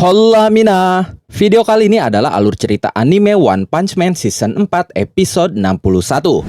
Hola Mina. Video kali ini adalah alur cerita anime One Punch Man Season 4 episode 61.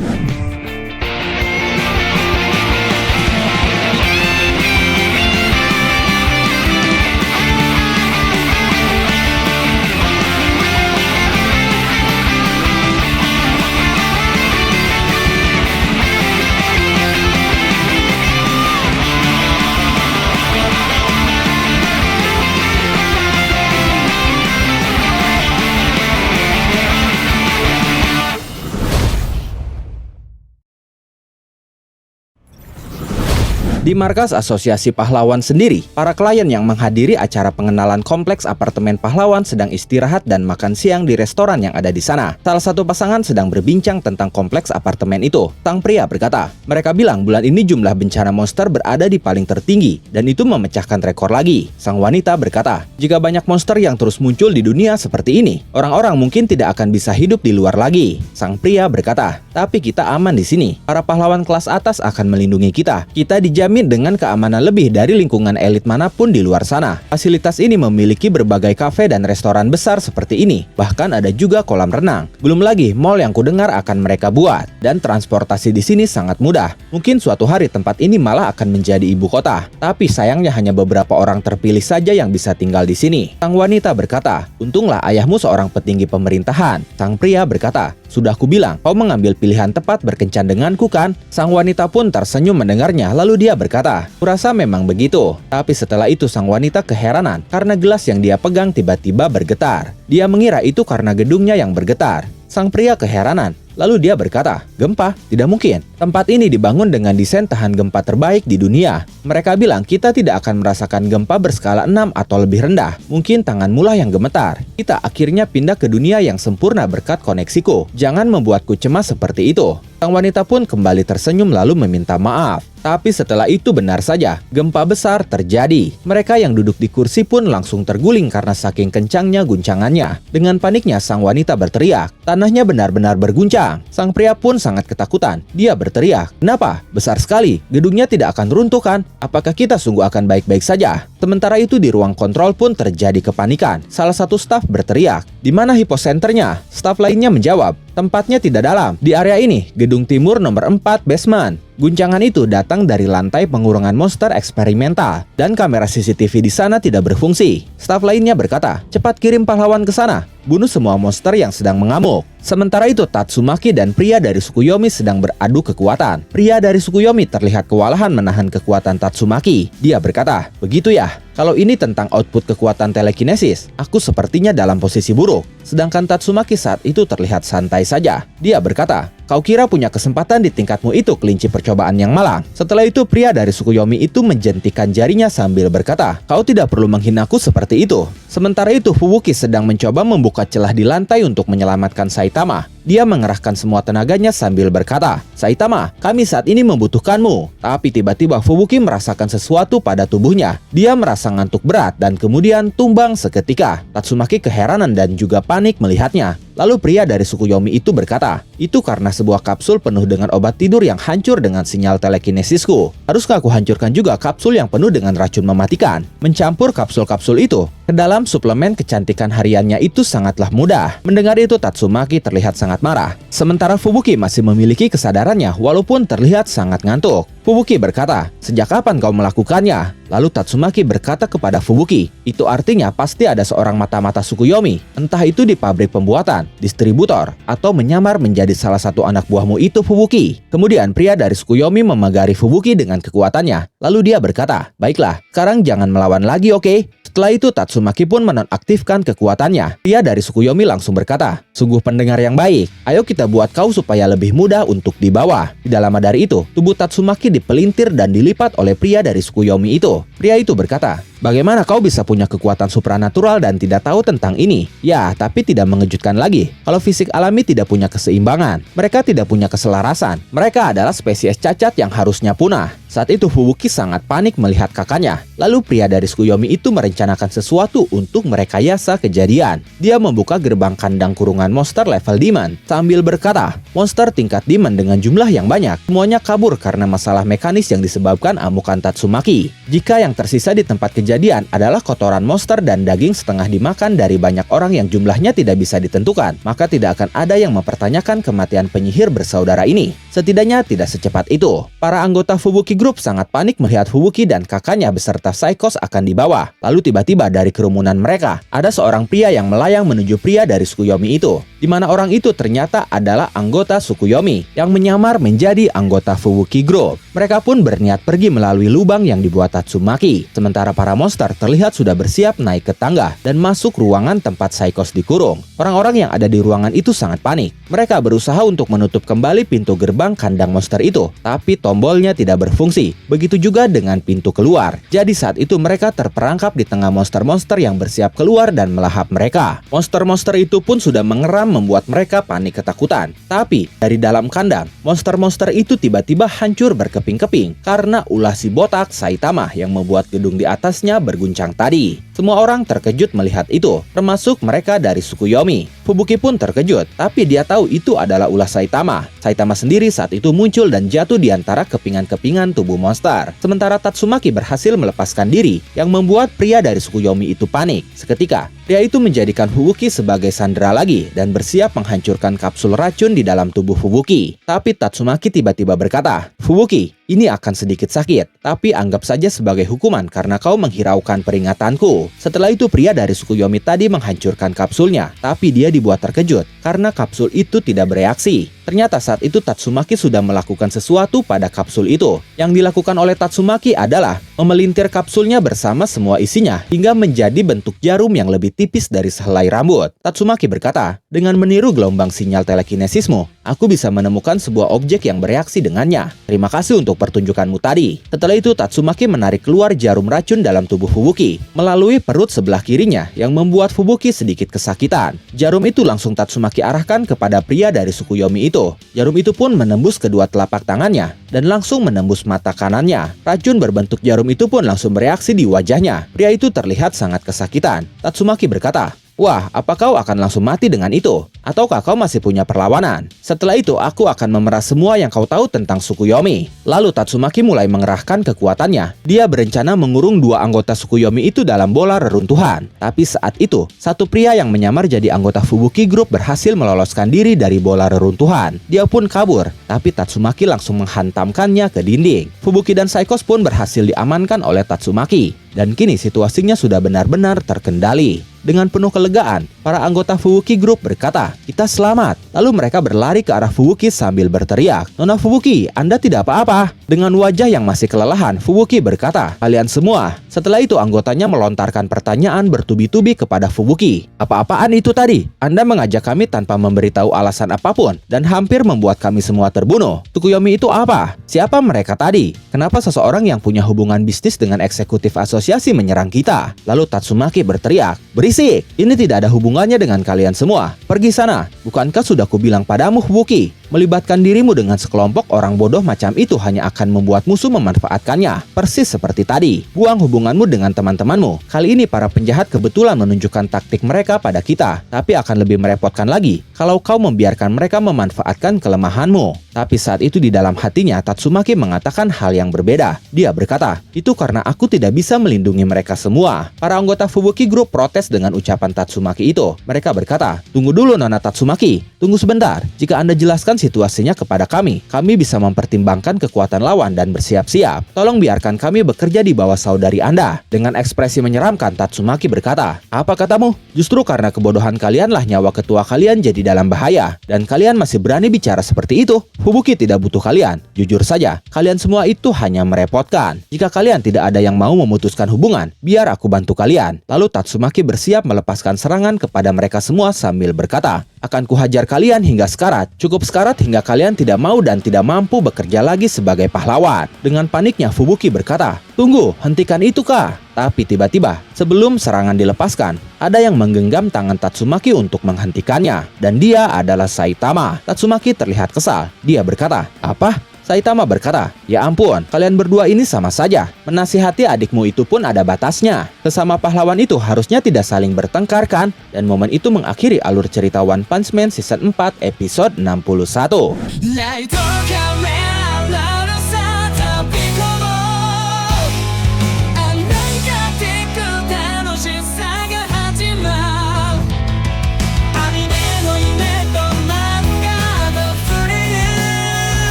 Di markas Asosiasi Pahlawan sendiri, para klien yang menghadiri acara pengenalan kompleks apartemen pahlawan sedang istirahat dan makan siang di restoran yang ada di sana. Salah satu pasangan sedang berbincang tentang kompleks apartemen itu. Sang pria berkata, mereka bilang bulan ini jumlah bencana monster berada di paling tertinggi dan itu memecahkan rekor lagi. Sang wanita berkata, jika banyak monster yang terus muncul di dunia seperti ini, orang-orang mungkin tidak akan bisa hidup di luar lagi. Sang pria berkata, tapi kita aman di sini. Para pahlawan kelas atas akan melindungi kita. Kita dijamin dengan keamanan lebih dari lingkungan elit manapun di luar sana. Fasilitas ini memiliki berbagai kafe dan restoran besar seperti ini. Bahkan ada juga kolam renang. Belum lagi mall yang kudengar akan mereka buat. Dan transportasi di sini sangat mudah. Mungkin suatu hari tempat ini malah akan menjadi ibu kota. Tapi sayangnya hanya beberapa orang terpilih saja yang bisa tinggal di sini. Sang wanita berkata, untunglah ayahmu seorang petinggi pemerintahan. Sang pria berkata, sudah kubilang, kau mengambil pilihan tepat berkencan denganku kan? Sang wanita pun tersenyum mendengarnya, lalu dia berkata, kurasa memang begitu. Tapi setelah itu sang wanita keheranan karena gelas yang dia pegang tiba-tiba bergetar. Dia mengira itu karena gedungnya yang bergetar. Sang pria keheranan. Lalu dia berkata, gempa? Tidak mungkin. Tempat ini dibangun dengan desain tahan gempa terbaik di dunia. Mereka bilang kita tidak akan merasakan gempa berskala 6 atau lebih rendah. Mungkin tanganmu lah yang gemetar. Kita akhirnya pindah ke dunia yang sempurna berkat koneksiku. Jangan membuatku cemas seperti itu. Sang wanita pun kembali tersenyum lalu meminta maaf. Tapi setelah itu benar saja, gempa besar terjadi. Mereka yang duduk di kursi pun langsung terguling karena saking kencangnya guncangannya. Dengan paniknya sang wanita berteriak, tanahnya benar-benar berguncang. Sang pria pun sangat ketakutan. Dia berteriak, kenapa? Besar sekali, gedungnya tidak akan runtuh kan? Apakah kita sungguh akan baik-baik saja? Sementara itu di ruang kontrol pun terjadi kepanikan. Salah satu staf berteriak, di mana hiposenternya? Staf lainnya menjawab, tempatnya tidak dalam. Di area ini, gedung timur nomor 4 basement. Guncangan itu datang dari lantai pengurungan monster eksperimental dan kamera CCTV di sana tidak berfungsi. Staf lainnya berkata, cepat kirim pahlawan ke sana, bunuh semua monster yang sedang mengamuk. Sementara itu Tatsumaki dan pria dari suku Yomi sedang beradu kekuatan. Pria dari suku Yomi terlihat kewalahan menahan kekuatan Tatsumaki. Dia berkata, begitu ya, kalau ini tentang output kekuatan telekinesis, aku sepertinya dalam posisi buruk. Sedangkan Tatsumaki saat itu terlihat santai saja. Dia berkata, kau kira punya kesempatan di tingkatmu itu kelinci percobaan yang malang. Setelah itu pria dari suku Yomi itu menjentikan jarinya sambil berkata, kau tidak perlu menghinaku seperti itu. Sementara itu Fubuki sedang mencoba membuka celah di lantai untuk menyelamatkan Saitama. Dia mengerahkan semua tenaganya sambil berkata, Saitama, kami saat ini membutuhkanmu. Tapi tiba-tiba Fubuki merasakan sesuatu pada tubuhnya. Dia merasa ngantuk berat dan kemudian tumbang seketika. Tatsumaki keheranan dan juga panik melihatnya. Lalu pria dari suku Yomi itu berkata, itu karena sebuah kapsul penuh dengan obat tidur yang hancur dengan sinyal telekinesisku. Haruskah aku hancurkan juga kapsul yang penuh dengan racun mematikan? Mencampur kapsul-kapsul itu ke dalam suplemen kecantikan hariannya itu sangatlah mudah. Mendengar itu Tatsumaki terlihat sangat marah. Sementara Fubuki masih memiliki kesadarannya walaupun terlihat sangat ngantuk. Fubuki berkata, sejak kapan kau melakukannya? Lalu Tatsumaki berkata kepada Fubuki, itu artinya pasti ada seorang mata-mata suku Yomi. Entah itu di pabrik pembuatan, distributor, atau menyamar menjadi salah satu anak buahmu itu Fubuki. Kemudian pria dari suku Yomi memagari Fubuki dengan kekuatannya. Lalu dia berkata, baiklah, sekarang jangan melawan lagi, oke? Setelah itu Tatsumaki pun menonaktifkan kekuatannya. Pria dari suku Yomi langsung berkata, sungguh pendengar yang baik. Ayo kita buat kau supaya lebih mudah untuk dibawa. Tidak lama dari itu, tubuh Tatsumaki dipelintir dan dilipat oleh pria dari suku Yomi itu. Pria itu berkata, bagaimana kau bisa punya kekuatan supranatural dan tidak tahu tentang ini? Ya, tapi tidak mengejutkan lagi. Kalau fisik alami tidak punya keseimbangan, mereka tidak punya keselarasan. Mereka adalah spesies cacat yang harusnya punah. Saat itu Fubuki sangat panik melihat kakaknya. Lalu pria dari suku Yomi itu merencanakan sesuatu untuk merekayasa kejadian. Dia membuka gerbang kandang kurungan monster level Demon sambil berkata, monster tingkat Demon dengan jumlah yang banyak semuanya kabur karena masalah mekanis yang disebabkan amukan Tatsumaki. Jika yang tersisa di tempat kejadian kejadian adalah kotoran monster dan daging setengah dimakan dari banyak orang yang jumlahnya tidak bisa ditentukan, maka tidak akan ada yang mempertanyakan kematian penyihir bersaudara ini. Setidaknya tidak secepat itu. Para anggota Fubuki Group sangat panik melihat Fubuki dan kakaknya beserta Psychos akan dibawa. Lalu tiba-tiba dari kerumunan mereka, ada seorang pria yang melayang menuju pria dari suku Yomi itu, di mana orang itu ternyata adalah anggota suku Yomi yang menyamar menjadi anggota Fubuki Group. Mereka pun berniat pergi melalui lubang yang dibuat Tatsumaki. Sementara para monster terlihat sudah bersiap naik ke tangga dan masuk ruangan tempat Psychos dikurung. Orang-orang yang ada di ruangan itu sangat panik. Mereka berusaha untuk menutup kembali pintu gerbang kandang monster itu, tapi tombolnya tidak berfungsi. Begitu juga dengan pintu keluar. Jadi saat itu mereka terperangkap di tengah monster-monster yang bersiap keluar dan melahap mereka. Monster-monster itu pun sudah mengeram membuat mereka panik ketakutan. Tapi dari dalam kandang, monster-monster itu tiba-tiba hancur berkeping-keping karena ulah si botak Saitama yang membuat gedung di atasnya berguncang tadi. Semua orang terkejut melihat itu, termasuk mereka dari suku Yomi. Fubuki pun terkejut, tapi dia tahu itu adalah ulah Saitama. Saitama sendiri saat itu muncul dan jatuh di antara kepingan-kepingan tubuh monster. Sementara Tatsumaki berhasil melepaskan diri, yang membuat pria dari suku Yomi itu panik. Seketika, pria itu menjadikan Fubuki sebagai sandera lagi dan bersiap menghancurkan kapsul racun di dalam tubuh Fubuki. Tapi Tatsumaki tiba-tiba berkata, "Fubuki, ini akan sedikit sakit, tapi anggap saja sebagai hukuman karena kau menghiraukan peringatanku." Setelah itu pria dari suku Yomi tadi menghancurkan kapsulnya, tapi dia dibuat terkejut karena kapsul itu tidak bereaksi. Ternyata saat itu Tatsumaki sudah melakukan sesuatu pada kapsul itu. Yang dilakukan oleh Tatsumaki adalah memelintir kapsulnya bersama semua isinya hingga menjadi bentuk jarum yang lebih tipis dari sehelai rambut. Tatsumaki berkata, "Dengan meniru gelombang sinyal telekinesismu, aku bisa menemukan sebuah objek yang bereaksi dengannya. Terima kasih untuk pertunjukanmu tadi." Setelah itu Tatsumaki menarik keluar jarum racun dalam tubuh Fubuki melalui perut sebelah kirinya yang membuat Fubuki sedikit kesakitan. Jarum itu langsung Tatsumaki arahkan kepada pria dari suku Yomi itu. Jarum itu pun menembus kedua telapak tangannya dan langsung menembus mata kanannya. Racun berbentuk jarum itu pun langsung bereaksi di wajahnya. Pria itu terlihat sangat kesakitan. Tatsumaki berkata, "Wah, apa kau akan langsung mati dengan itu? Ataukah kau masih punya perlawanan? Setelah itu aku akan memeras semua yang kau tahu tentang suku Yomi." Lalu Tatsumaki mulai mengerahkan kekuatannya. Dia berencana mengurung dua anggota suku Yomi itu dalam bola reruntuhan. Tapi saat itu, satu pria yang menyamar jadi anggota Fubuki Group berhasil meloloskan diri dari bola reruntuhan. Dia pun kabur, tapi Tatsumaki langsung menghantamkannya ke dinding. Fubuki dan Psychos pun berhasil diamankan oleh Tatsumaki. Dan kini situasinya sudah benar-benar terkendali. Dengan penuh kelegaan, para anggota Fubuki Group berkata, "Kita selamat." Lalu mereka berlari ke arah Fubuki sambil berteriak, "Nona Fubuki, Anda tidak apa-apa." Dengan wajah yang masih kelelahan, Fubuki berkata, "Kalian semua." Setelah itu anggotanya melontarkan pertanyaan bertubi-tubi kepada Fubuki. "Apa-apaan itu tadi? Anda mengajak kami tanpa memberitahu alasan apapun dan hampir membuat kami semua terbunuh. Tsukuyomi itu apa? Siapa mereka tadi? Kenapa seseorang yang punya hubungan bisnis dengan eksekutif asosiasi menyerang kita?" Lalu Tatsumaki berteriak, "Berisik! Ini tidak ada hubungannya dengan kalian semua. Pergi sana. Bukankah sudah kubilang padamu, Fubuki? Melibatkan dirimu dengan sekelompok orang bodoh macam itu hanya akan membuat musuh memanfaatkannya. Persis seperti tadi. Buang hubunganmu dengan teman-temanmu. Kali ini para penjahat kebetulan menunjukkan taktik mereka pada kita. Tapi akan lebih merepotkan lagi kalau kau membiarkan mereka memanfaatkan kelemahanmu." Tapi saat itu di dalam hatinya Tatsumaki mengatakan hal yang berbeda. Dia berkata, "Itu karena aku tidak bisa melindungi mereka semua." Para anggota Fubuki Group protes dengan ucapan Tatsumaki itu. Mereka berkata, "Tunggu dulu Nona Tatsumaki. Tunggu sebentar. Jika Anda jelaskan situasinya kepada kami bisa mempertimbangkan kekuatan lawan dan bersiap-siap. Tolong biarkan kami bekerja di bawah saudari Anda." Dengan ekspresi menyeramkan, Tatsumaki berkata, "Apa katamu? Justru karena kebodohan kalianlah nyawa ketua kalian jadi dalam bahaya. Dan kalian masih berani bicara seperti itu? Fubuki tidak butuh kalian. Jujur saja, kalian semua itu hanya merepotkan. Jika kalian tidak ada yang mau memutuskan hubungan, biar aku bantu kalian." Lalu Tatsumaki bersiap melepaskan serangan kepada mereka semua sambil berkata, "Akan kuhajar kalian hingga sekarat. Cukup sekarat hingga kalian tidak mau dan tidak mampu bekerja lagi sebagai pahlawan." Dengan paniknya Fubuki berkata, "Tunggu, hentikan itu kah?" Tapi tiba-tiba, sebelum serangan dilepaskan, ada yang menggenggam tangan Tatsumaki untuk menghentikannya. Dan dia adalah Saitama. Tatsumaki terlihat kesal. Dia berkata, "Apa?" Saitama berkata, "Ya ampun, kalian berdua ini sama saja. Menasihati adikmu itu pun ada batasnya. Sesama pahlawan itu harusnya tidak saling bertengkar kan?" Dan momen itu mengakhiri alur cerita One Punch Man Season 4 episode 61.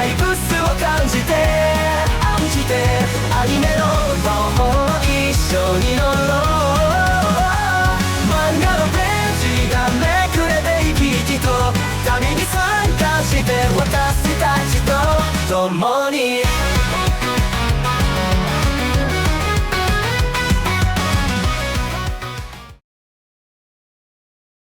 バイブスを感じてアニメの魔法一緒に乗ろう。漫画のページがめくれて生き生きと旅に参加して私たちと共に